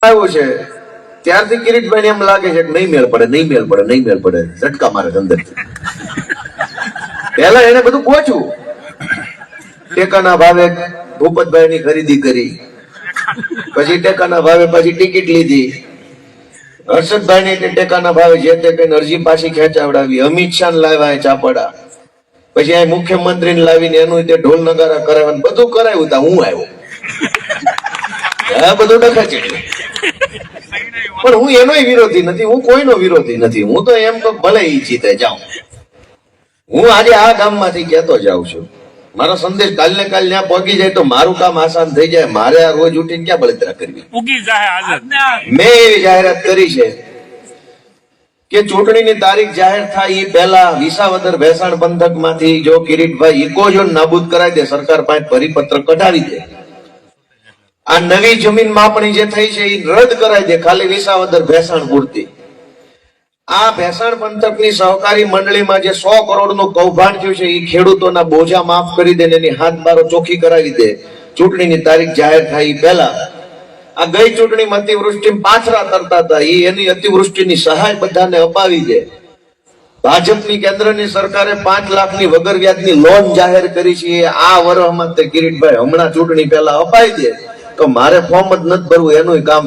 આવ્યું છે ત્યારથી કિરીટભાઈ એમ લાગે છે કે નહીં મેળ પડે ઝટકા મારે અંદરથી. પહેલા એને બધું પહોંચ્યું, ટેકાના ભાવે ભૂપતભાઈ ની ખરીદી કરી, પછી ટેકાના ભાવે પછી ટિકિટ લીધી, હર્ષદભાઈ ની ટેકાના ભાવે જે તે કઈ અરજી પાછી ખેંચાવડાવી, અમિત શાહ લાવ્યા ચાપડા, પછી આ મુખ્યમંત્રી ને લાવીને એનું તે ઢોલ નગારા કરાવ્યા, બધું કરાવ્યું તા હું આવ્યો. આ બધું ડખાચેડ્યું. પણ હું એનોય વિરોધી નથી, હું કોઈનો વિરોધી નથી. હું તો એમ તો ભલે ઈ જીતે જાઉં. હું આજે આ ગામમાંથી કહેતો જાઉં છું, મારો સંદેશ કાલ ને કાલ ત્યાં પહોંચી જાય તો મારું કામ આસાન થઈ જાય. મારે આ રોજ ઉઠીને ક્યાં બળતરા કરવી? મેં એવી જાહેરાત કરી છે કે ચૂંટણીની તારીખ જાહેર થાય એ પહેલા વિસાવદર ભેસાણ પંથક માંથી જો કિરીટભાઈ ઇકોઝોન નાબૂદ કરાવી દે, સરકાર પાસે પરિપત્ર કઢાવી દે, આ નવી જમીન માપણી જે થઈ છે એ રદ કરાવી દે, ખાલી વિસાવદર ભેસાણ પૂરતી. આ ભેસાણ પંથકની સહકારી મંડળીમાં જે 100 કરોડનું કૌભાંડ થયું છે એ ખેડૂતોના બોજા માફ કરી દે, એની હાથ બારો ચોખ્ખી કરાવી દે. ચૂંટણીની તારીખ જાહેર થાય એ પહેલા આ ગઈ ચૂંટણીમાં અતિવૃષ્ટિ પાથરા તરતા હતા, એની અતિવૃષ્ટિની સહાય બધાને અપાવી દે. ભાજપની કેન્દ્રની સરકારે 5 લાખની વગર વ્યાજની લોન જાહેર કરી છે, આ વર્ષમાં તે કિરીટભાઈ હમણાં ચૂંટણી પહેલા અપાઈ દે તો મારે ફોર્મ જ નથી ભરવું, એનું કામ